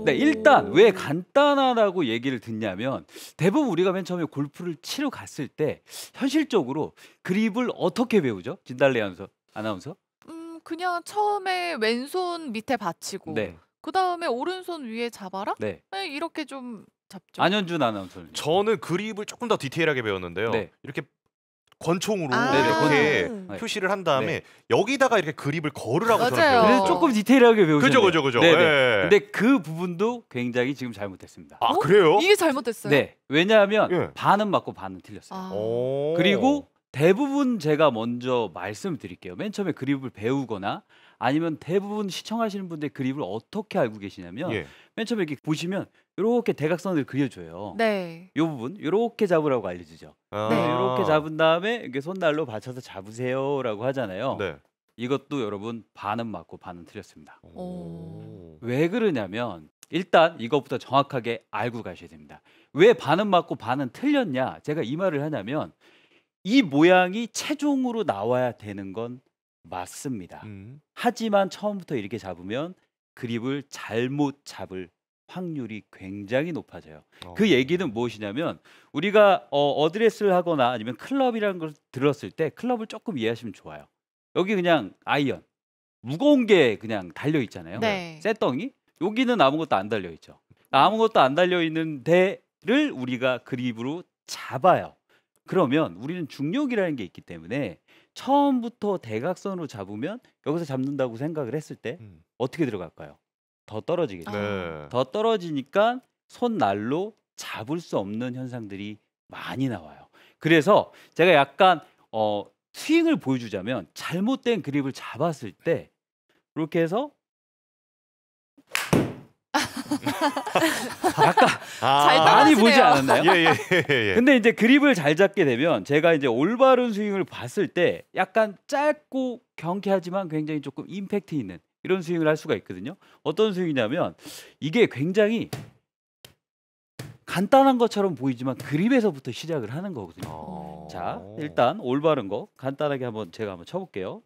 네, 일단 왜 간단하다고 얘기를 듣냐면 대부분 우리가 맨 처음에 골프를 치러 갔을 때 현실적으로 그립을 어떻게 배우죠? 진달래 아나운서? 그냥 처음에 왼손 밑에 받치고 네, 그다음에 오른손 위에 잡아라? 네. 네, 이렇게 좀 잡죠. 안현준 아나운서는요? 저는 그립을 조금 더 디테일하게 배웠는데요. 네, 이렇게 권총으로 네네, 이렇게 아. 네. 표시를 한 네. 다음에 여기다가 이렇게 그립을 걸으라고 저는 맞아요. 그래서 배웠어요. 조금 디테일하게 배우셨네요. 그죠. 네네. 예. 근데 그 부분도 굉장히 지금 잘못했습니다. 아, 그래요? 이게 잘못됐어요? 네, 왜냐하면 예. 반은 맞고 반은 틀렸어요. 아. 오. 그리고 대부분 제가 먼저 말씀드릴게요. 맨 처음에 그립을 배우거나 아니면 대부분 시청하시는 분들 그립을 어떻게 알고 계시냐면 예. 맨 처음에 이렇게 보시면 이렇게 대각선을 그려줘요. 네. 이 부분 이렇게 잡으라고 알려주죠. 아. 네. 이렇게 잡은 다음에 이렇게 손날로 받쳐서 잡으세요라고 하잖아요. 네. 이것도 여러분 반은 맞고 반은 틀렸습니다. 오. 왜 그러냐면 일단 이것부터 정확하게 알고 가셔야 됩니다. 왜 반은 맞고 반은 틀렸냐? 제가 이 말을 하냐면 이 모양이 최종으로 나와야 되는 건 맞습니다. 하지만 처음부터 이렇게 잡으면 그립을 잘못 잡을 확률이 굉장히 높아져요. 그 얘기는 무엇이냐면 우리가 어드레스를 하거나 아니면 클럽이라는 걸 들었을 때 클럽을 조금 이해하시면 좋아요. 여기 그냥 아이언 무거운 게 그냥 달려 있잖아요. 네. 쇳덩이 여기는 아무것도 안 달려 있죠. 아무것도 안 달려 있는 데를 우리가 그립으로 잡아요. 그러면 우리는 중력이라는 게 있기 때문에 처음부터 대각선으로 잡으면 여기서 잡는다고 생각을 했을 때 어떻게 들어갈까요? 더 떨어지겠죠. 네. 더 떨어지니까 손날로 잡을 수 없는 현상들이 많이 나와요. 그래서 제가 약간 스윙을 보여주자면 잘못된 그립을 잡았을 때 이렇게 해서 약간 잘 많이 따라하시네요. 보지 않았나요? 예. 근데 이제 그립을 잘 잡게 되면 제가 이제 올바른 스윙을 봤을 때 약간 짧고 경쾌하지만 굉장히 조금 임팩트 있는 이런 스윙을 할 수가 있거든요. 어떤 스윙이냐면 이게 굉장히 간단한 것처럼 보이지만 그립에서부터 시작을 하는 거거든요. 자, 일단 올바른 거 간단하게 제가 한번 쳐볼게요.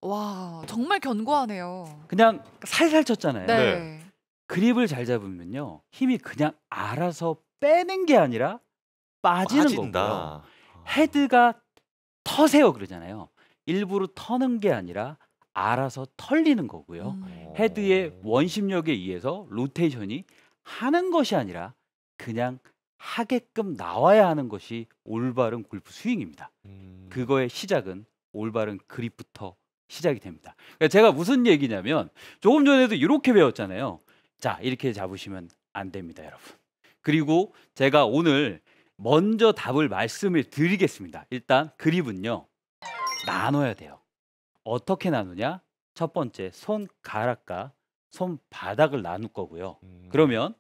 와, 정말 견고하네요. 그냥 살살 쳤잖아요. 네. 그립을 잘 잡으면요 힘이 그냥 알아서 빼는 게 아니라 빠지는 거고요. 빠진다. 헤드가 터세요 그러잖아요. 일부러 터는 게 아니라 알아서 털리는 거고요. 헤드의 원심력에 의해서 로테이션이 하는 것이 아니라 그냥 하게끔 나와야 하는 것이 올바른 골프 스윙입니다. 그거의 시작은 올바른 그립부터 시작이 됩니다. 그러니까 제가 무슨 얘기냐면 조금 전에도 이렇게 배웠잖아요. 자, 이렇게 잡으시면 안 됩니다, 여러분. 그리고 제가 오늘 먼저 답을 말씀을 드리겠습니다. 일단 그립은요 나눠야 돼요. 어떻게 나누냐? 첫 번째 손가락과 손바닥을 나눌 거고요. 그러면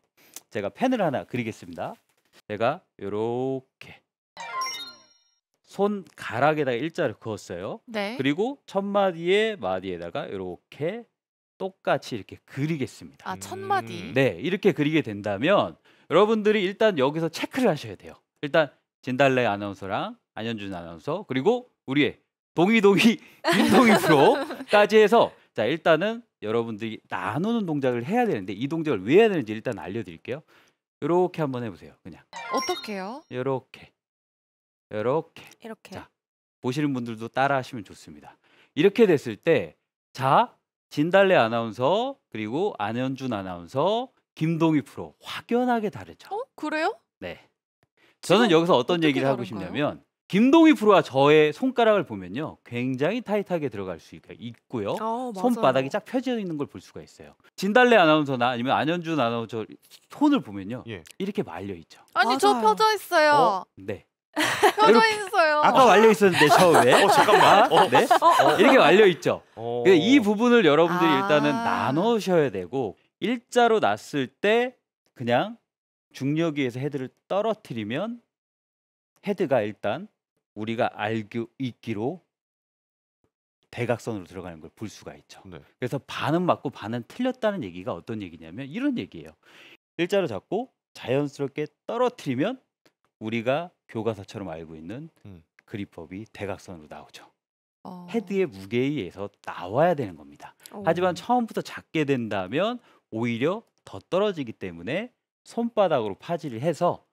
제가 펜을 하나 그리겠습니다. 제가 요렇게 손가락에다가 일자를 그었어요. 네. 그리고 첫 마디에 마디에다가 이렇게 똑같이 이렇게 그리겠습니다. 아, 첫 마디. 네, 이렇게 그리게 된다면 여러분들이 일단 여기서 체크를 하셔야 돼요. 일단 진달래 아나운서랑 안현준 아나운서 그리고 우리의 동이 김동희 프로까지 해서 자 일단은 여러분들이 나누는 동작을 해야 되는데 이 동작을 왜 해야 되는지 일단 알려드릴게요. 이렇게 한번 해보세요. 그냥 어떻게요? 이렇게 이렇게. 자 보시는 분들도 따라하시면 좋습니다. 이렇게 됐을 때 자 진달래 아나운서 그리고 안현준 아나운서 김동희 프로 확연하게 다르죠. 그래요? 네. 저는 지금 여기서 어떤 어떻게 얘기를 하고 다른가요? 싶냐면 김동희 프로와 저의 손가락을 보면요. 굉장히 타이트하게 들어갈 수 있고요. 손바닥이 쫙 펴져 있는 걸 볼 수가 있어요. 진달래 아나운서나 아니면 안현준 아나운서 손을 보면요. 예. 이렇게 말려 있죠. 아니, 저 맞아요. 펴져 있어요. 네. 펴져 이렇게. 있어요. 아까 말려 있었는데 처음에. 잠깐만. 네. 이렇게 말려 있죠. 근데 이 부분을 여러분들이 아. 일단은 나누셔야 되고 일자로 놨을 때 그냥 중력에 의해서 헤드를 떨어뜨리면 헤드가 일단 우리가 알고 있기로 대각선으로 들어가는 걸 볼 수가 있죠. 네. 그래서 반은 맞고 반은 틀렸다는 얘기가 어떤 얘기냐면 이런 얘기예요. 일자로 잡고 자연스럽게 떨어뜨리면 우리가 교과서처럼 알고 있는 그립법이 대각선으로 나오죠. 헤드의 무게에 의해서 나와야 되는 겁니다. 하지만 처음부터 작게 된다면 오히려 더 떨어지기 때문에 손바닥으로 파지를 해서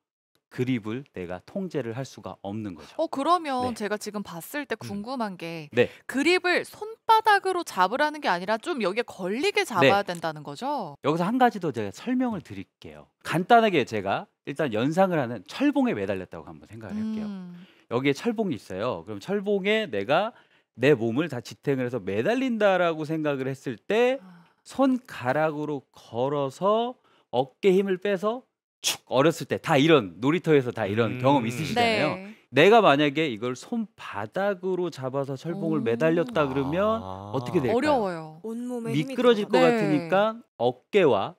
그립을 내가 통제를 할 수가 없는 거죠. 그러면 네. 제가 지금 봤을 때 궁금한 게 네. 그립을 손바닥으로 잡으라는 게 아니라 좀 여기에 걸리게 잡아야 된다는 거죠? 여기서 한 가지 더 제가 설명을 드릴게요. 간단하게 제가 일단 연상을 하는 철봉에 매달렸다고 한번 생각을 할게요. 여기에 철봉이 있어요. 그럼 철봉에 내가 내 몸을 다 지탱을 해서 매달린다라고 생각을 했을 때 아. 손가락으로 걸어서 어깨 힘을 빼서 축 어렸을 때 다 이런 놀이터에서 다 이런 경험 있으시잖아요. 네. 내가 만약에 이걸 손바닥으로 잡아서 철봉을 오. 매달렸다 그러면 어떻게 될까요? 어려워요. 온몸에 힘이 미끄러질 것 네. 같으니까 어깨와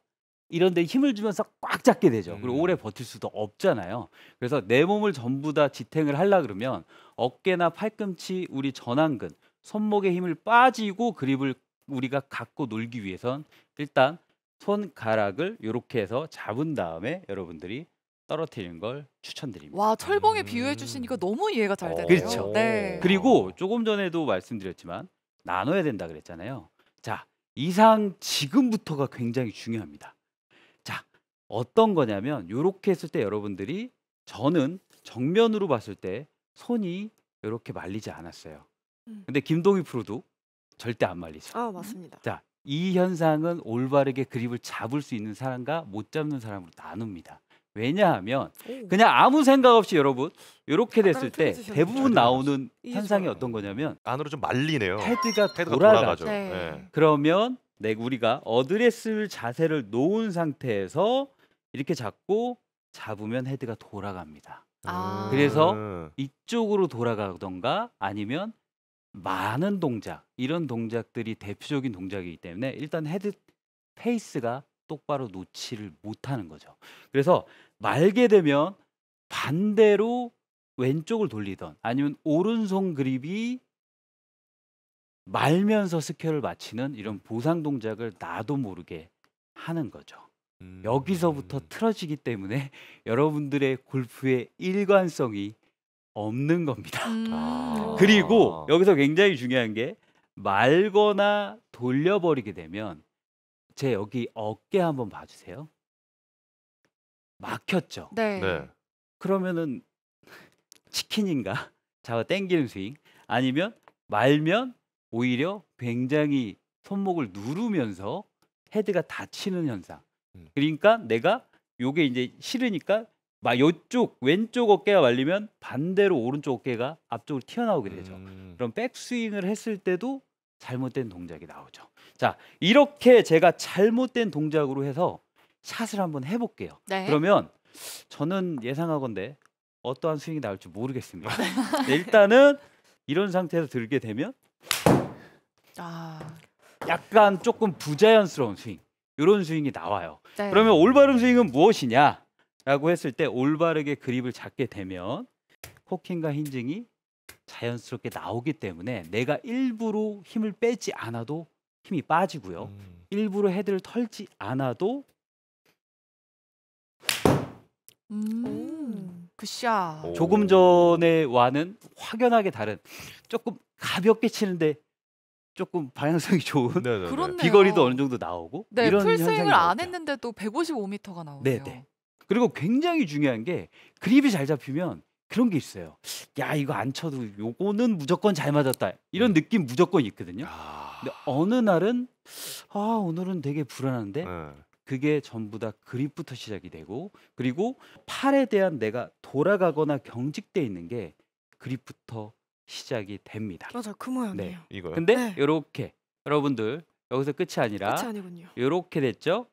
이런 데 힘을 주면서 꽉 잡게 되죠. 그리고 음. 오래 버틸 수도 없잖아요. 그래서 내 몸을 전부 다 지탱을 하려 그러면 어깨나 팔꿈치, 우리 전완근, 손목에 힘을 빠지고 그립을 우리가 갖고 놀기 위해선 일단 손가락을 요렇게 해서 잡은 다음에 여러분들이 떨어뜨리는 걸 추천드립니다. 와, 철봉에 비유해 주시니까 너무 이해가 잘 되네요. 그렇죠. 네. 그리고 조금 전에도 말씀드렸지만 나눠야 된다 그랬잖아요. 자, 이상 지금부터가 굉장히 중요합니다. 자, 어떤 거냐면 요렇게 했을 때 여러분들이 저는 정면으로 봤을 때 손이 요렇게 말리지 않았어요. 근데 김동희 프로도 절대 안 말리죠. 아, 맞습니다. 자, 이 현상은 올바르게 그립을 잡을 수 있는 사람과 못 잡는 사람으로 나눕니다. 왜냐하면 오. 그냥 아무 생각 없이 여러분 이렇게 됐을 아까랑 때 틀어주셨는데. 대부분 나오는 이게 현상이 좋아요. 어떤 거냐면 안으로 좀 말리네요. 헤드가 헤드가 돌아가죠. 돌아가죠. 네. 네. 그러면 우리가 어드레스 자세를 놓은 상태에서 이렇게 잡으면 헤드가 돌아갑니다. 아. 그래서 이쪽으로 돌아가던가 아니면 많은 동작, 이런 동작들이 대표적인 동작이기 때문에 일단 헤드 페이스가 똑바로 놓지를 못하는 거죠. 그래서 말게 되면 반대로 왼쪽을 돌리던 아니면 오른손 그립이 말면서 스퀘어를 맞히는 이런 보상 동작을 나도 모르게 하는 거죠. 여기서부터 틀어지기 때문에 여러분들의 골프의 일관성이 없는 겁니다. 아. 그리고 여기서 굉장히 중요한 게 말거나 돌려버리게 되면 제 여기 어깨 한번 봐주세요. 막혔죠. 네. 네. 그러면은 치킨인가? 잡아 당기는 스윙 아니면 말면 오히려 굉장히 손목을 누르면서 헤드가 다치는 현상. 그러니까 내가 요게 이제 싫으니까 막 요쪽 왼쪽 어깨가 말리면 반대로 오른쪽 어깨가 앞쪽으로 튀어나오게 되죠. 그럼 백스윙을 했을 때도 잘못된 동작이 나오죠. 자, 이렇게 제가 잘못된 동작으로 해서 샷을 한번 해볼게요. 네. 그러면 저는 예상하건대 어떠한 스윙이 나올지 모르겠습니다. 네, 일단은 이런 상태에서 들게 되면 아. 약간 조금 부자연스러운 스윙, 이런 스윙이 나와요. 네. 그러면 올바른 스윙은 무엇이냐? 라고 했을 때 올바르게 그립을 잡게 되면 코킹과 힌징이 자연스럽게 나오기 때문에 내가 일부러 힘을 빼지 않아도 힘이 빠지고요. 일부러 헤드를 털지 않아도 굿샷. 오. 조금 전에와는 확연하게 다른 조금 가볍게 치는데 조금 방향성이 좋은 네네네. 그렇네요. 비거리도 어느 정도 나오고 네, 이런 풀스윙을 현상이 안 나오죠. 했는데도 155m가 나오네요. 네네. 그리고 굉장히 중요한 게 그립이 잘 잡히면 그런 게 있어요. 야, 이거 안 쳐도 요거는 무조건 잘 맞았다. 이런 느낌 무조건 있거든요. 아. 근데 어느 날은 오늘은 되게 불안한데 네. 그게 전부 다 그립부터 시작이 되고 그리고 팔에 대한 내가 돌아가거나 경직돼 있는 게 그립부터 시작이 됩니다. 맞아, 그 모양이에요. 이거요. 근데 네. 요렇게 여러분들 여기서 끝이 아니라 끝이 아니군요. 요렇게 됐죠?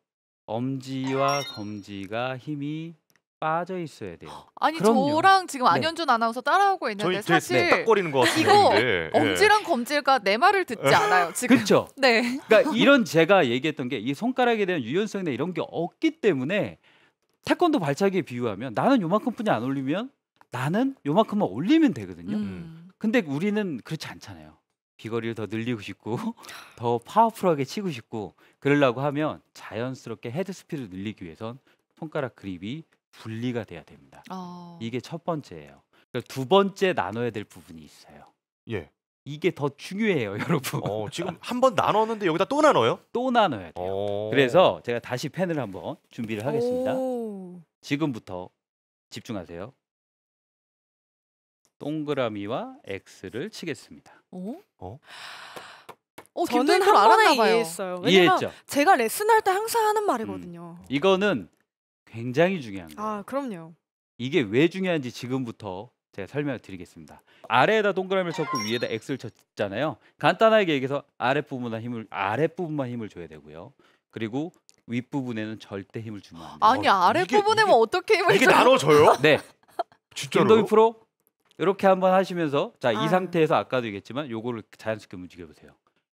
엄지와 검지가 힘이 빠져 있어야 돼요. 아니, 그럼요. 저랑 지금 네. 안현준 아나운서 따라하고 있는데 저희 사실 딱거리는 것 이거 같은데. 엄지랑 검지가 내 말을 듣지 않아요. 지금. 그렇죠? 네. 그러니까 이런 제가 얘기했던 게 이 손가락에 대한 유연성이나 이런 게 없기 때문에 태권도 발차기에 비유하면 나는 요만큼뿐이 안 올리면 나는 요만큼만 올리면 되거든요. 근데 우리는 그렇지 않잖아요. 비거리를 더 늘리고 싶고 더 파워풀하게 치고 싶고 그러려고 하면 자연스럽게 헤드 스피드를 늘리기 위해선 손가락 그립이 분리가 돼야 됩니다. 이게 첫 번째예요. 그러니까 두 번째 나눠야 될 부분이 있어요. 예. 이게 더 중요해요, 여러분. 지금 한 번 나눴는데 여기다 또 나눠요? 또 나눠야 돼요. 그래서 제가 다시 펜을 한번 준비를 하겠습니다. 오. 지금부터 집중하세요. 동그라미와 X를 치겠습니다. 어? 어? 저는 김도희 한 프로 번에 알았나 봐요. 이해했어요. 왜냐면 이해했죠? 제가 레슨할 때 항상 하는 말이거든요. 이거는 굉장히 중요한 거예요. 아, 그럼요. 이게 왜 중요한지 지금부터 제가 설명을 드리겠습니다. 아래에다 동그라미를 쳤고 위에다 X를 쳤잖아요. 간단하게 얘기해서 아랫부분만 힘을 줘야 되고요. 그리고 윗부분에는 절대 힘을 주면 안 돼요. 아니 아랫부분에만 어떻게 힘을 이게 줘요? 나눠져요? 네. 진짜로? 김도희 프로 이렇게 한번 하시면서 자, 이 아. 상태에서 아까도 얘기했지만 요거를 자연스럽게 움직여 보세요.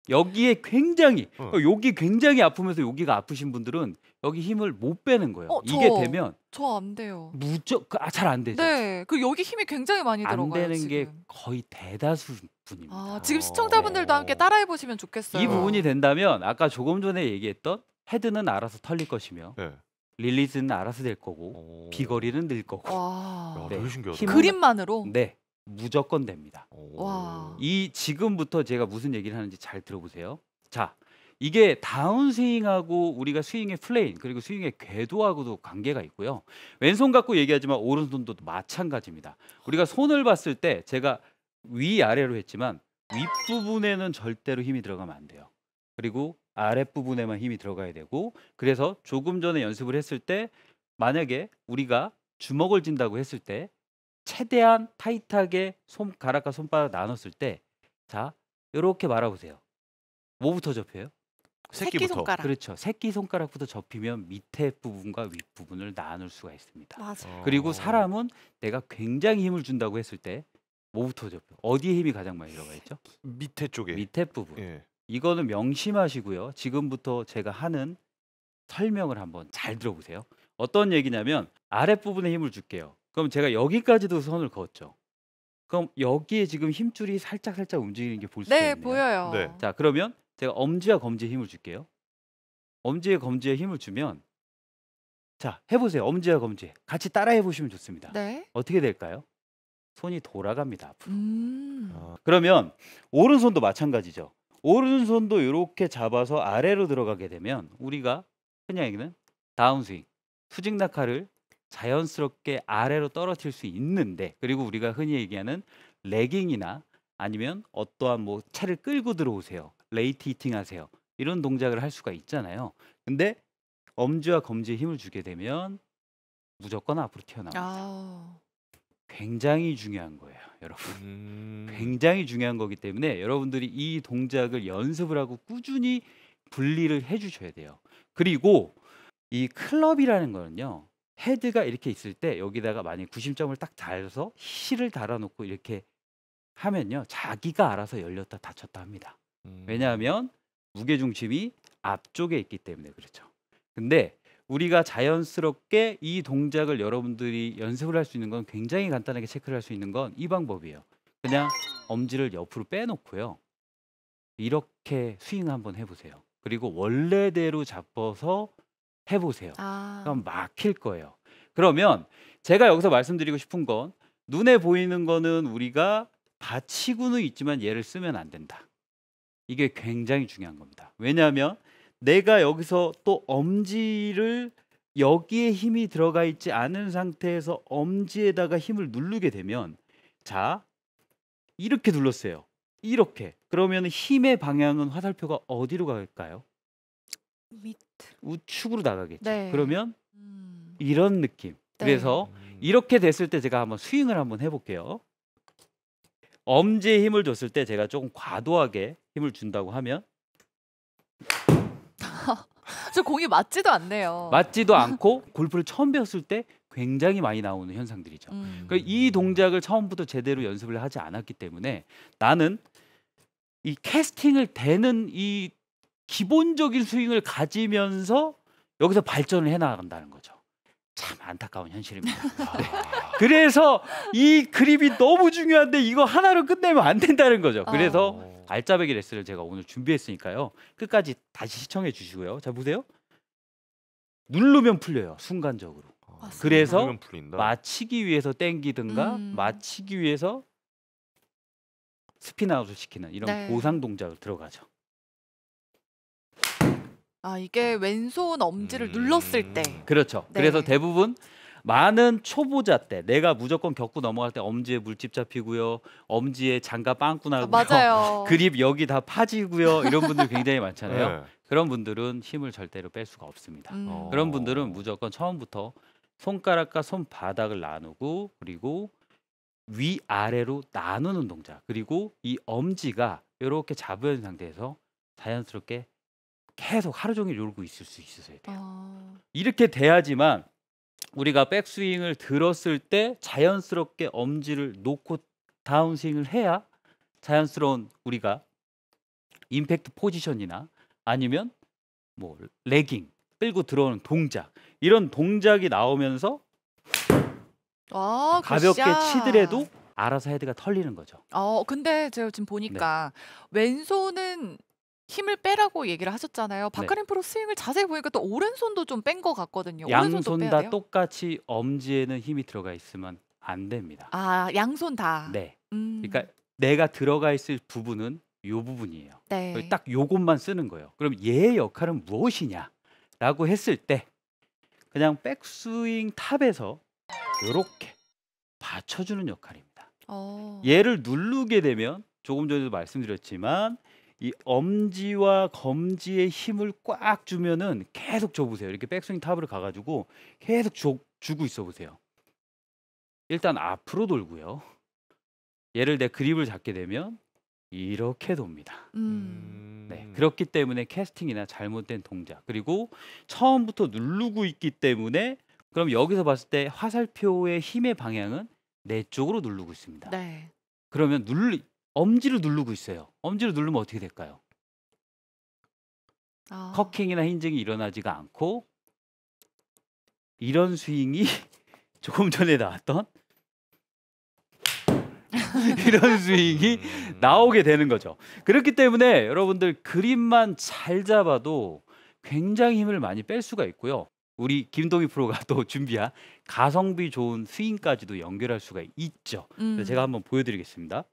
여기에 굉장히 여기 굉장히 아프면서 여기가 아프신 분들은 여기 힘을 못 빼는 거예요. 이게 저. 되면 저 안 돼요. 무조건 잘 안 되죠. 네, 그 여기 힘이 굉장히 많이 안 들어가요. 되는 지금. 게 거의 대다수 분입니다. 아, 지금 시청자분들도 함께 따라해 보시면 좋겠어요. 이 부분이 된다면 아까 조금 전에 얘기했던 헤드는 알아서 털릴 것이며 네. 릴리즈는 알아서 될 거고 비거리는 늘 거고. 와. 야, 네. 되게 신기하다. 힘은- 그림만으로. 네, 무조건 됩니다. 와. 이 지금부터 제가 무슨 얘기를 하는지 잘 들어보세요. 자, 이게 다운스윙하고 우리가 스윙의 플레인 그리고 스윙의 궤도하고도 관계가 있고요. 왼손 갖고 얘기하지만 오른손도 마찬가지입니다. 우리가 손을 봤을 때 제가 위아래로 했지만 윗부분에는 절대로 힘이 들어가면 안 돼요. 그리고 아랫부분에만 힘이 들어가야 되고, 그래서 조금 전에 연습을 했을 때 만약에 우리가 주먹을 쥔다고 했을 때 최대한 타이트하게 손가락과 손바닥 나눴을 때, 자, 이렇게 말아보세요. 뭐부터 접혀요? 새끼손가락. 그렇죠. 새끼손가락부터 접히면 밑에 부분과 윗부분을 나눌 수가 있습니다. 맞아. 그리고 사람은 내가 굉장히 힘을 준다고 했을 때 뭐부터 접혀? 어디에 힘이 가장 많이 들어가 있죠? 밑에 쪽에. 밑에 부분. 예. 이거는 명심하시고요. 지금부터 제가 하는 설명을 한번 잘 들어보세요. 어떤 얘기냐면 아랫부분에 힘을 줄게요. 그럼 제가 여기까지도 선을 그었죠. 그럼 여기에 지금 힘줄이 살짝 움직이는 게 볼 수가 네, 있네요. 보여요. 네. 자, 그러면 제가 엄지와 검지에 힘을 줄게요. 엄지와 검지에 힘을 주면, 자, 해보세요. 엄지와 검지 같이 따라해 보시면 좋습니다. 네. 어떻게 될까요? 손이 돌아갑니다, 앞으로. 아, 그러면 오른손도 마찬가지죠. 오른손도 이렇게 잡아서 아래로 들어가게 되면 우리가 그냥 얘기는 다운스윙, 수직 낙하를 자연스럽게 아래로 떨어뜨릴 수 있는데, 그리고 우리가 흔히 얘기하는 레깅이나 아니면 어떠한 뭐 채를 끌고 들어오세요, 레이트 히팅 하세요, 이런 동작을 할 수가 있잖아요. 근데 엄지와 검지에 힘을 주게 되면 무조건 앞으로 튀어나옵니다. 아. 굉장히 중요한 거예요, 여러분. 굉장히 중요한 거기 때문에 여러분들이 이 동작을 연습을 하고 꾸준히 분리를 해주셔야 돼요. 그리고 이 클럽이라는 거는요, 헤드가 이렇게 있을 때 여기다가 만약 구심점을 딱 달아서 실을 달아놓고 이렇게 하면요, 자기가 알아서 열렸다 닫혔다 합니다. 왜냐하면 무게중심이 앞쪽에 있기 때문에 그렇죠. 근데 우리가 자연스럽게 이 동작을 여러분들이 연습을 할 수 있는 건, 굉장히 간단하게 체크를 할 수 있는 건 이 방법이에요. 그냥 엄지를 옆으로 빼놓고요, 이렇게 스윙 한번 해보세요. 그리고 원래대로 잡아서 해보세요. 아. 그럼 막힐 거예요. 그러면 제가 여기서 말씀드리고 싶은 건, 눈에 보이는 거는 우리가 받치고는 있지만 얘를 쓰면 안 된다. 이게 굉장히 중요한 겁니다. 왜냐하면 내가 여기서 또 엄지를, 여기에 힘이 들어가 있지 않은 상태에서 엄지에다가 힘을 누르게 되면, 자, 이렇게 눌렀어요. 이렇게. 그러면 힘의 방향은 화살표가 어디로 갈까요? 밑. 우측으로 나가겠죠. 네. 그러면 음. 이런 느낌. 네. 그래서 이렇게 됐을 때 제가 한번 스윙을 한번 해볼게요. 엄지에 힘을 줬을 때 제가 조금 과도하게 힘을 준다고 하면 저 공이 맞지도 않네요. 맞지도 않고 골프를 처음 배웠을 때 굉장히 많이 나오는 현상들이죠. 그러니까 이 동작을 처음부터 제대로 연습을 하지 않았기 때문에 나는 이 캐스팅을 대는 이 기본적인 스윙을 가지면서 여기서 발전을 해나간다는 거죠. 참 안타까운 현실입니다. 네. 그래서 이 그립이 너무 중요한데 이거 하나로 끝내면 안 된다는 거죠. 그래서 알짜배기 레슨을 제가 오늘 준비했으니까요, 끝까지 다시 시청해 주시고요. 자, 보세요. 누르면 풀려요, 순간적으로. 그래서 누르면 풀린다. 맞히기 위해서 땡기든가 맞히기 위해서 스피나웃을 시키는 이런 네. 보상 동작을 들어가죠. 아, 이게 왼손 엄지를 눌렀을 때. 그렇죠. 네. 그래서 대부분 많은 초보자 때 내가 무조건 겪고 넘어갈 때 엄지에 물집 잡히고요. 엄지에 장갑 빵꾸 아, 나고요. 맞아요. 그립 여기 다 파지고요. 이런 분들 굉장히 많잖아요. 네. 그런 분들은 힘을 절대로 뺄 수가 없습니다. 음. 그런 분들은 무조건 처음부터 손가락과 손바닥을 나누고 그리고 위아래로 나누는 동작 그리고 이 엄지가 이렇게 잡은 상태에서 자연스럽게 계속 하루 종일 놀고 있을 수 있어야 돼요. 이렇게 돼야지만 우리가 백스윙을 들었을 때 자연스럽게 엄지를 놓고 다운스윙을 해야 자연스러운 우리가 임팩트 포지션이나 아니면 뭐 레깅 끌고 들어오는 동작 이런 동작이 나오면서 아, 가볍게 굿샷. 치더라도 알아서 헤드가 털리는 거죠. 근데 제가 지금 보니까 네. 왼손은 힘을 빼라고 얘기를 하셨잖아요. 네. 박카린 프로 스윙을 자세히 보니까 또 오른손도 좀 뺀 것 같거든요. 오른손도 양손 빼야 다 돼요? 똑같이 엄지에는 힘이 들어가 있으면 안 됩니다. 아, 양손 다. 네. 음. 그러니까 내가 들어가 있을 부분은 요 부분이에요. 네. 딱 요것만 쓰는 거예요. 그럼 얘의 역할은 무엇이냐라고 했을 때 그냥 백스윙 탑에서 요렇게 받쳐주는 역할입니다. 얘를 누르게 되면 조금 전에도 말씀드렸지만 이 엄지와 검지의 힘을 꽉 주면은 계속 줘보세요. 이렇게 백스윙 탑으로 가가지고 계속 주고 있어 보세요. 일단 앞으로 돌고요. 얘를 내 그립을 잡게 되면 이렇게 돕니다. 네, 그렇기 때문에 캐스팅이나 잘못된 동작 그리고 처음부터 누르고 있기 때문에 그럼 여기서 봤을 때 화살표의 힘의 방향은 내 쪽으로 누르고 있습니다. 네. 그러면 엄지를 누르고 있어요. 엄지를 누르면 어떻게 될까요? 아. 커킹이나 힌징이 일어나지가 않고 이런 스윙이 조금 전에 나왔던 이런 스윙이 나오게 되는 거죠. 그렇기 때문에 여러분들 그립만 잘 잡아도 굉장히 힘을 많이 뺄 수가 있고요. 우리 김동희 프로가 또 준비한 가성비 좋은 스윙까지도 연결할 수가 있죠. 그래서 제가 한번 보여드리겠습니다.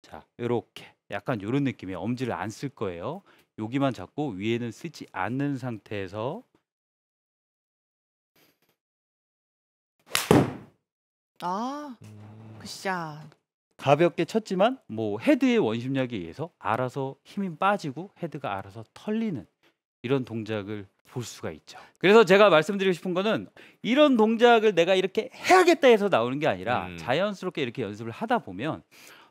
자, 이렇게 약간 이런 느낌의 엄지를 안 쓸 거예요. 여기만 잡고 위에는 쓰지 않는 상태에서 아, 굿샷. 가볍게 쳤지만 뭐 헤드의 원심력에 의해서 알아서 힘이 빠지고 헤드가 알아서 털리는 이런 동작을 볼 수가 있죠. 그래서 제가 말씀드리고 싶은 거는 이런 동작을 내가 이렇게 해야겠다 해서 나오는 게 아니라 자연스럽게 이렇게 연습을 하다 보면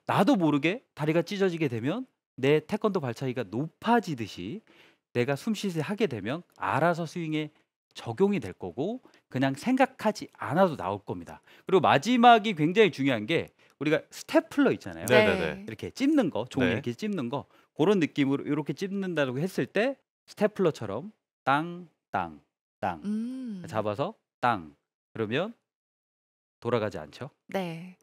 나도 모르게 다리가 찢어지게 되면 내 태권도 발차기가 높아지듯이 내가 숨쉬듯이 하게 되면 알아서 스윙에 적용이 될 거고 그냥 생각하지 않아도 나올 겁니다. 그리고 마지막이 굉장히 중요한 게 우리가 스테플러 있잖아요. 네네네. 이렇게 찝는 거, 종이 네. 이렇게 찝는 거 그런 느낌으로 이렇게 찝는다고 했을 때 스테플러처럼 땅, 땅, 땅 잡아서 땅 그러면 돌아가지 않죠. 네.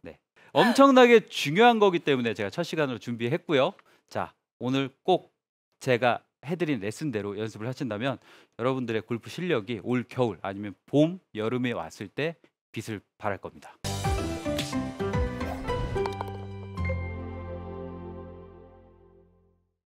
엄청나게 중요한 거기 때문에 제가 첫 시간으로 준비했고요. 자, 오늘 꼭 제가 해드린 레슨대로 연습을 하신다면 여러분들의 골프 실력이 올 겨울 아니면 봄, 여름에 왔을 때 빛을 발할 겁니다.